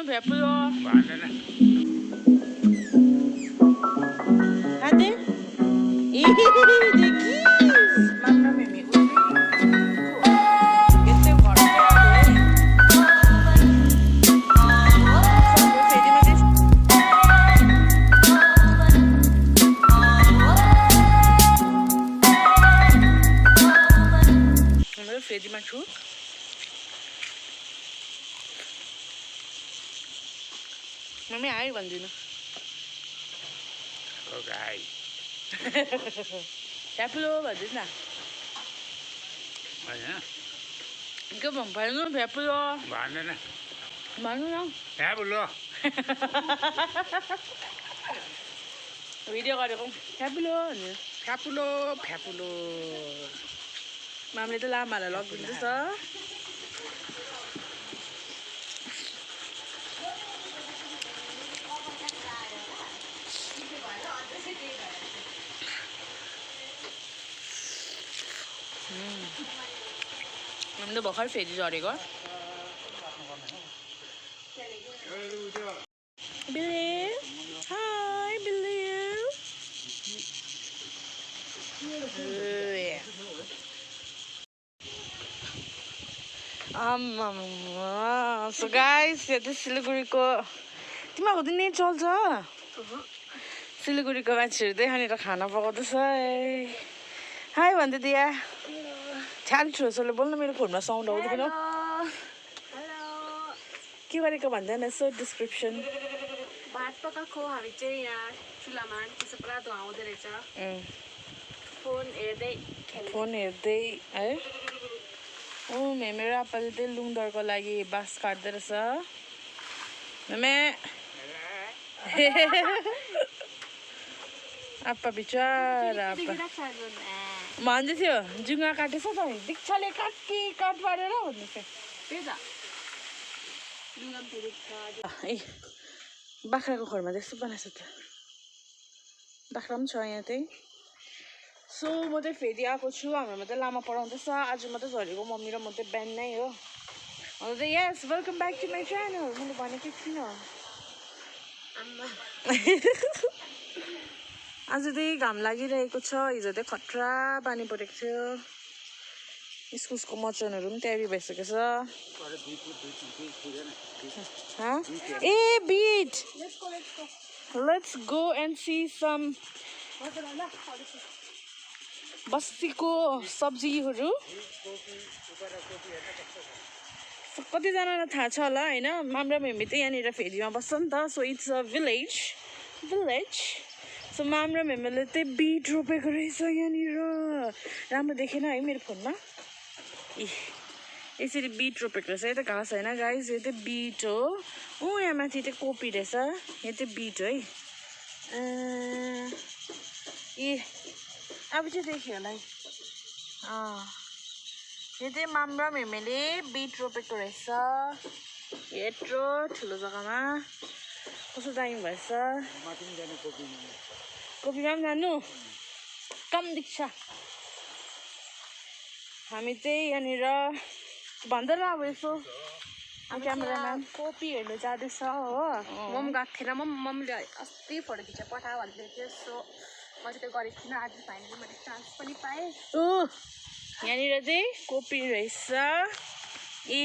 Peplo. Banana. Hadi. देखी मामला में मी उड़ी कैसे घर पे आ गए सब फेरी में देख मैं फेरी में छू मम्मी आई बंदी ना Okay. Peplo बंदी ना Banana. cái bằng phải nó Peplo Banana. mà nó đâu Pablo. video gọi được không Peplo nhỉ Pablo. Pablo. mà mình tới làm mà là lo cũng rất sợ mình bỏ khỏi phê đi rồi đấy có Billy hi Billy so guys यो चाहिँ सिलगढीको तिमीहरूको दिन नै चल्छ सिलगढीको मान्छेहरू देखानेर खाना पकाउँदैछ हाई भन्दै दिया छ्यान ठुलोले बोल्न मेरो फोनमा साउन्ड आउँदैन के गरेको भन्दैन यसो डिस्क्रिप्सन भात पकाएको हामी चाहिँ यहाँ चुलामा त्यसो पुरा धुवा आउँदो रहेछ फोन हेर्दै है ओ मेरो आप्पाले चाहिँ लुङदरको लागि बाँस काट्दै रहेछ मेमे आप्पा बिचरा आप्पा भन्दै थियो जुङ्गा काटेछ त दीक्षाले काट पारेर भन्दै थियो ए बाख्राको खोरमा त्यस्तो बनाएको छ त बाख्रा पनि छ यहाँ चाहिँ सो म चाहिँ फेरि आएको छु हाम्रोमा चाहिँ लामा पढाउँदैछ आज मात्रै झरेको मम्मी र म चाहिँ बिहान नै हो अन्त चाहिँ yes welcome back to my channel मैले भनेको किन आज चाहिँ घाम लागिरहेको छ हिजो चाहिँ खतरा पानी परेको थियो इस्कुसको मचनहरू पनि तयारी भइसकेको छ a bit let's go and see some बस्तीको सब्जीहरू कतिजनालाई थाहा छ होला होइन माम्रा मेमी चाहिँ यहाँनिर फेरीमा बस्छ नि त so it's a village so माम्रा मेमीले चाहिँ बिट रोपेको रहेछ यहाँनिर राम्रो देखेन है मेरो फोनमा ए यसरी बिट रोपेको रहेछ यो त घाँस होइन गाइस यो चाहिँ बिट हो यहाँ माथि चाहिँ कोपी रहेछ यो चाहिँ बिट है ए अब चाहिँ देख्यो होला है यो चाहिँ माम्रा मेमेले बिट रोपेको रहेछ यत्रो ठुलो जग्गामा कस्तो दामी भएछ कोपीमा पनि जानु कम देख्छ हामी चाहिँ यहाँनिर भन्दै अब यसो क्यामेराम्यान कोपी हेर्नु जाँदैछ हो मम गएको थिएन मम्मीले अस्ति फोटो खिचेर पठायो भन्दै थियो सो म चाहिँ त्यो गरेको थिइनँ आज फाइनली मैले चान्स पनि पाएँ यहाँनिर चाहिँ कोपी रहेछ ए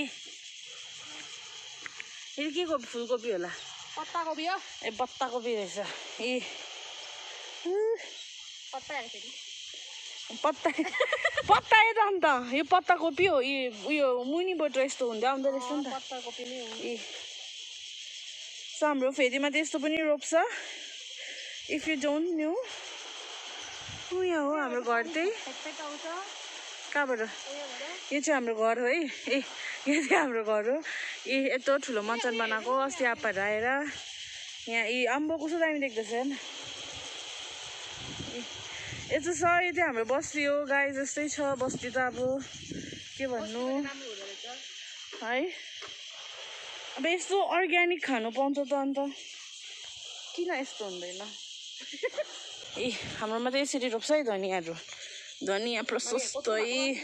फेरि के कोपी फुलकोपी होला पत्ताकोपी हो ए पत्ताकोपी रहेछ ए पत्ता हेर्नु फेरि पत्ता त अन्त यो पत्ताकोपी हो उयो मुनिबाट यस्तो हुँदै आउँदो रहेछ नि त पत्ताकोपी नै हो ए सो हाम्रो फेदीमा त यस्तो पनि रोप्छ इफ यु डोन्ट न्यू यहाँ हो हाम्रो घर चाहिँ कहाँबाट यो चाहिँ हाम्रो घर हो है ए यो चाहिँ हाम्रो घर हो ए यत्रो ठुलो मचन बनाएको अस्ति आप्पाहरू आएर यहाँ ए अम्बो कस्तो दामी देख्दैछ होइन यस्तो छ यो चाहिँ हाम्रो बस्ती हो गाई जस्तै छ बस्ती त अब के भन्नु है अब यस्तो अर्ग्यानिक खानु पाउँछ त अन्त किन यस्तो हुँदैन ए हाम्रोमा त यसरी रोप्छ है धनियाँहरू धनियाँ प्रशस्तै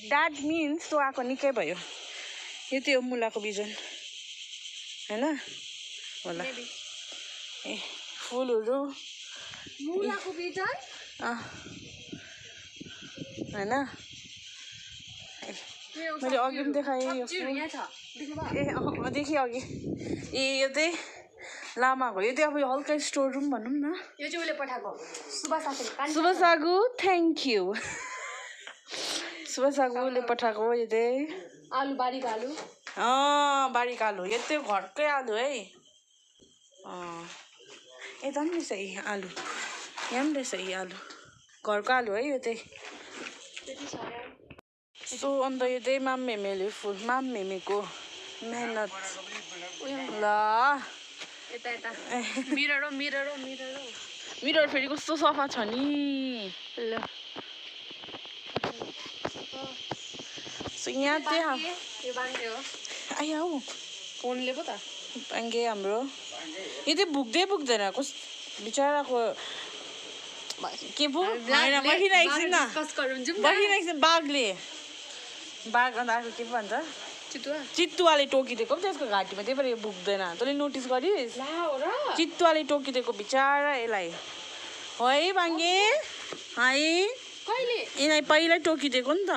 द्याट मिन्स त्यो आएको निकै भयो यो त्यो मुलाको बिजन हैन होला ए फुलहरु मुलाको बिजन हैन मैले अघि पनि देखाएँ यो फुल ए देखि अघि ए यो चाहिँ लामाको यो चाहिँ अब हल्का स्टोर रुम भनौँ न यो चाहिँ उसले पठाएको सुभाष आगु थ्याङ्क यू सुभाष आगुले पठाएको यो चाहिँ आलु बारीको आलु बारीको आलु यो चाहिँ घरकै आलु है यता पनि रहेछ यी आलु यहाँ पनि रहेछ यी आलु घरको आलु है यो चाहिँ सो अन्त यो चाहिँ माममेमेले फुल माममेमेको मेहनत ल यता यता मिरर हो मिरर हो मिरर हो मिरर फेरि कस्तो सफा छ नि ल सो यहाँ चाहिँ यो बाङ्गे हो आयो हौ फोनले पो त बाङ्गे हाम्रो यो चाहिँ पुग्दैन कस बिचराको के पो बसिरहेको बाघले बाघ अन्त अर्को के पो भन्छ चितुवाले टोकिदिएको पो त्यसको घाँटीमा त्यही भएर यो पुग्दैन तैँले नोटिस गरिस् चितुवाले टोकिदिएको बिचरा यसलाई है बाङ्गे है यिनीलाई पहिल्यै टोकिदिएको नि त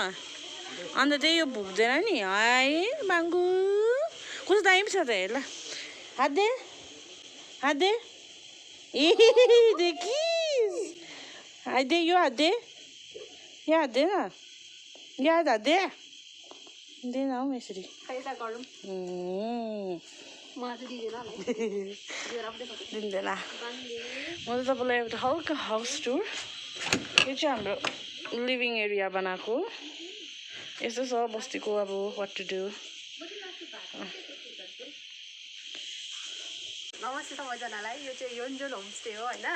अन्त त्यही यो पुग्दैन नि है बाङ्गु कस्तो दामी छ त हेर ल हात दे ए देखिस् हात दे यो हात दे यो हात दे न यो हात दे दिएन हौ यसरी दिँदैन म चाहिँ तपाईँलाई एउटा हल्का हाउस टुर यो चाहिँ हाम्रो लिभिङ एरिया बनाएको यस्तो छ बस्तीको अब वाट टु डु नमस्ते सबैजनालाई यो चाहिँ योन्जल होमस्टे हो होइन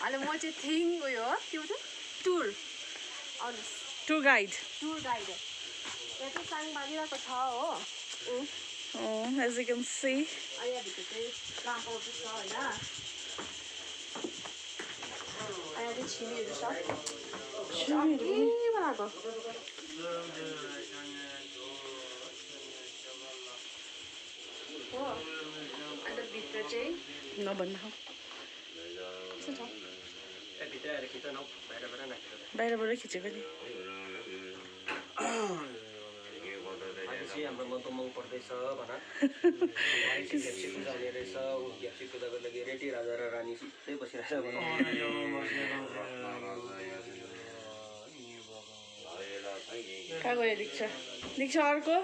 अनि म चाहिँ थिङ उयो हो के भन्छ टुर गाइड हो यहाँ चाहिँ साङ बाँधिरहेको छ हो as you can see यहाँभित्र चाहिँ लाम्पो छ होइन यहाँ चाहिँ छिमीहरू छ बनाएको हो अन्त भित्र चाहिँ नभन्न हौ कस्तो छ बाहिरबाटै खिचेको नि हाम्रो मङ्कमङ पर्दैछ भन जाने रहेछ ऊ ग्याप्सी कुदाको लागि रेडी राजा र रानी सिधै बसिरहेछ कहाँ गयो दीक्षा अर्को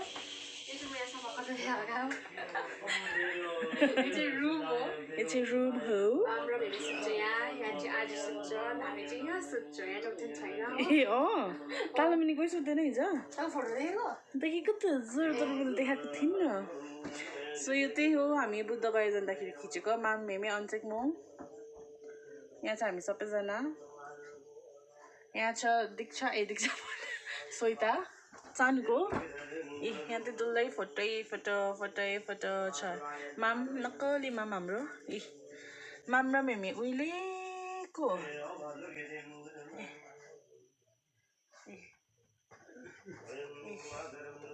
रुम हो यो चाहिँ रुम हो हाम्रो भेरी सुत्छ यहाँ चाहिँ आज सुत्छ हामी चाहिँ यहाँ सुत्छ यहाँ टक्सन छैन ए तालमुनि कोही सुत्दैन हिजो फोटो देखेको त हजुर तपाईँले देखाएको थिइनँ सो यो त्यही हो हामी बुधबार जाँदाखेरि खिचेको माममेमे अनचेक म यहाँ छ हामी सबैजना यहाँ छ दीक्षा सोइता चानुको ए यहाँ चाहिँ डल्लै फोटो छ माम नक्कली माम हाम्रो ए माम र मेमे उहिलेको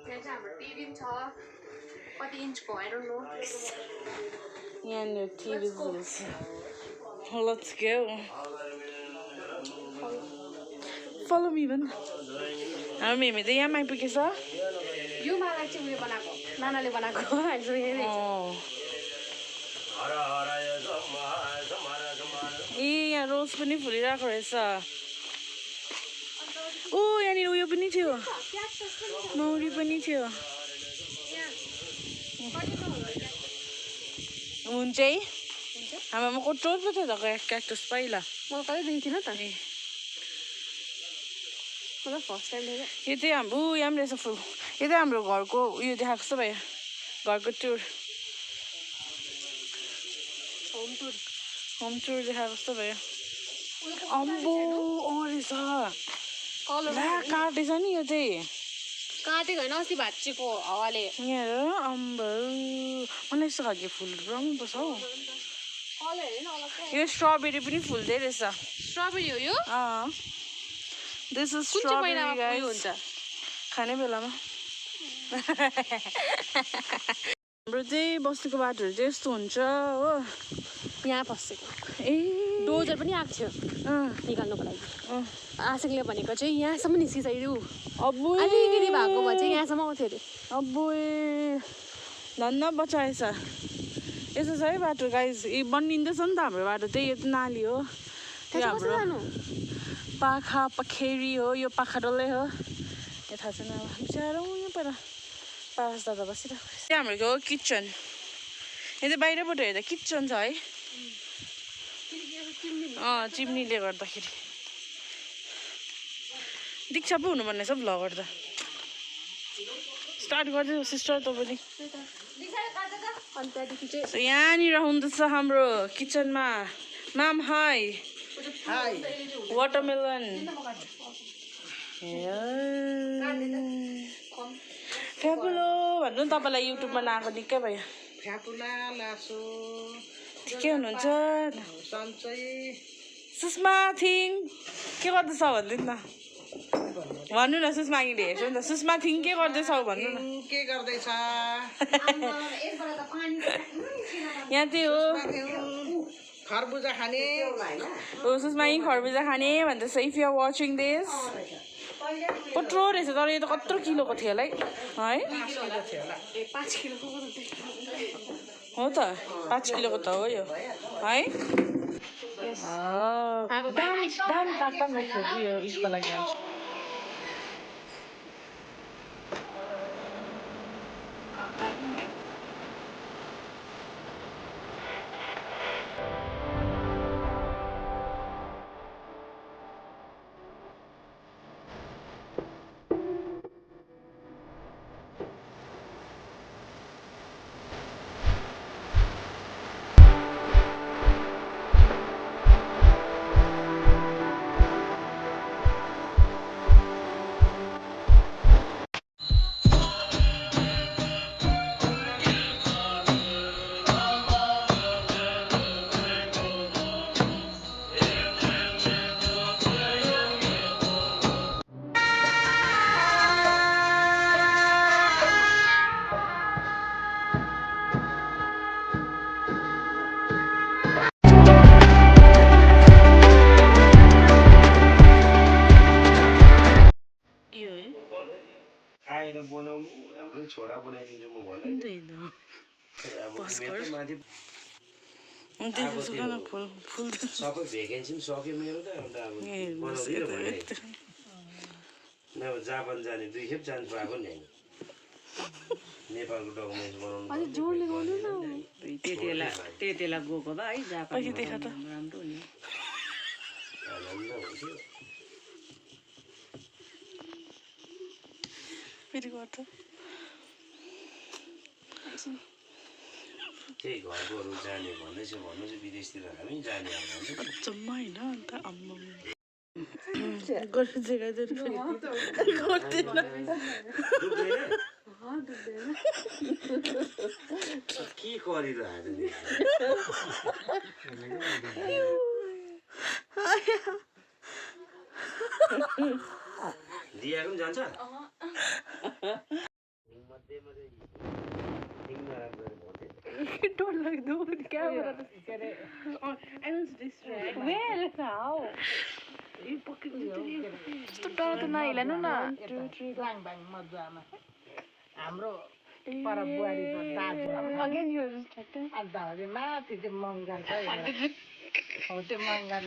यहाँ चाहिँ हाम्रो टिभी छ कति इन्चको आई डोन्ट नो यहाँनिर TV Let's go. Follow me then. हामी मेमे चाहिँ यहाँ आइपुगेछ यो माला चाहिँ उयो बनाएको नानाले बनाएको ए यहाँ रोज पनि फुलिरहेको रहेछ ओ यहाँनिर उयो पनि थियो मौरी पनि थियो हुन्छ है हाम्रोमा कत्रो पो थियो त क्याक्टस पहिला मलाई कहिले देखेको थिइनँ त मलाई फर्स्ट टाइम देखेँ यो चाहिँ हाम्रो यहाँ पनि रहेछ फुल यो चाहिँ हाम्रो घरको उयो देखाएको जस्तो भयो घरको टुर होम टुर देखाएको जस्तो भयो अम्बो रहेछ काटेछ नि यो चाहिँ काटेको होइन अस्ति भाँचिएको हावाले यहाँ अम्बो मलाई यस्तो खालको फुलहरू मनपर्छ हौ यो स्ट्रबेरी पनि फुल्दै रहेछ स्ट्रबेरी हो यो दिस इज कुन चाहिँ महिनामा फुल हुन्छ खाने बेलामा हाम्रो चाहिँ बस्तीको बाटोहरू चाहिँ यस्तो हुन्छ हो यहाँ फसेको ए डोजर पनि आएको थियो निकाल्नुको लागि आशिकले भनेको चाहिँ यहाँसम्म निस्किसक्यो अब्बुई अलिकति भएको भए चाहिँ यहाँसम्म आउँथ्यो अरे अब्बुई धन्न बचाएछ यसो छ है बाटो गाइस बनिँदैछ नि त हाम्रो बाटो त्यही यो नाली हो त्यो त्यसो कसो हाम्रो जानु पाखा पखेरी हो यो पाखा डल्लै हो यो थाहा छैन अब बिचरा यहाँ पर पारस दादा बसिरहेको त्यहाँ हाम्रो किचन यहाँ चाहिँ बाहिरबाट हेर्दा किचन छ है चिम्नीले गर्दाखेरि दीक्षा पो हुनुपर्ने छ भ्लगर त स्टार्ट गरिदियो सिस्टर त पनि अनि त्यहाँदेखि चाहिँ यहाँनिर हुँदैछ हाम्रो किचनमा माम हाई वाटरमेलन फ्यापुलो भन्नु नि तपाईँलाई युट्युबमा नआएको निकै भयो फ्यापुला लासो के हुनुहुन्छ सन्चै सुषमा थिङ के गर्दैछ भनिदिनु न भन्नु न सुषमा आइले हेर्छु नि त सुषमा थिङ के गर्दैछौ भन्नु न के गर्दैछ यहाँ त्यही हो खरबुजा खाने हो सुषमा यहीँ खरबुजा खाने भन्दैछ if you are watching this कत्रो रहेछ तर यो त कत्रो किलोको थियो होला है 5 किलोको हो त 5 किलोको त हो यो है दाम काट्दा यो यसको लागि सबै भ्याकेन्सी पनि सक्यो मेरो त अन्त अब बनाउँदिनँ भइरहेको नभए जापान जाने 2 खेप चान्स पाएको नि होइन नेपालको डकुमेन्ट्स बनाउनु त्यतिला गएको त है जापान राम्रो नि आनन्द हुन्थ्यो फेरि गर्छ त्यही घरकोहरू जाने भन्दैछ भन्नु चाहिँ विदेशतिर हामी जाने जम्मा होइन अन्त आम्मा गर्नु चाहिँ गर्दैन गर्दैन के गरिरहेको दियाको पनि जान्छ डर लाग्दो क्यामेरा त यस्तो डर त नहिलानु न हाम्रो पर बुहारीको दाजु अन्त माथि चाहिँ मङ्गाल छ हो त्यो मङ्गाल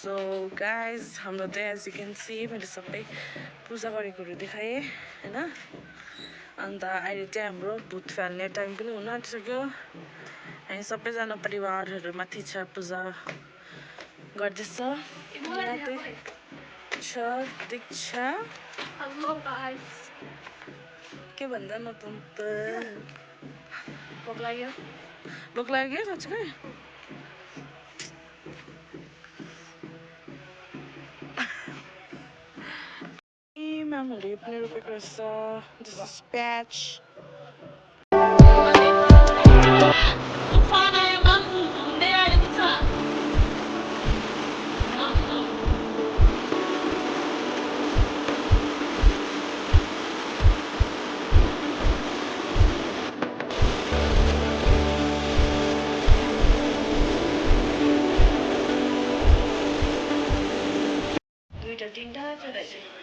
So guys, हाम्रो चाहिँ as you can see मैले सबै पूजा गरेकोहरू देखाएँ हैन अन्त अहिले चाहिँ हाम्रो भूत फाल्ने टाइम पनि हुन आँटिसक्यो हामी सबैजना परिवारहरू माथि छ पूजा गर्दैछ छ दीक्षा Hello guys. के भन्दा न त भोक लाग्यो भोक लाग्यो साँच्चै ए मामुले पनि रोपेको रहेछ दिस इज प्याच दुईटा तिनटा छ रहेछ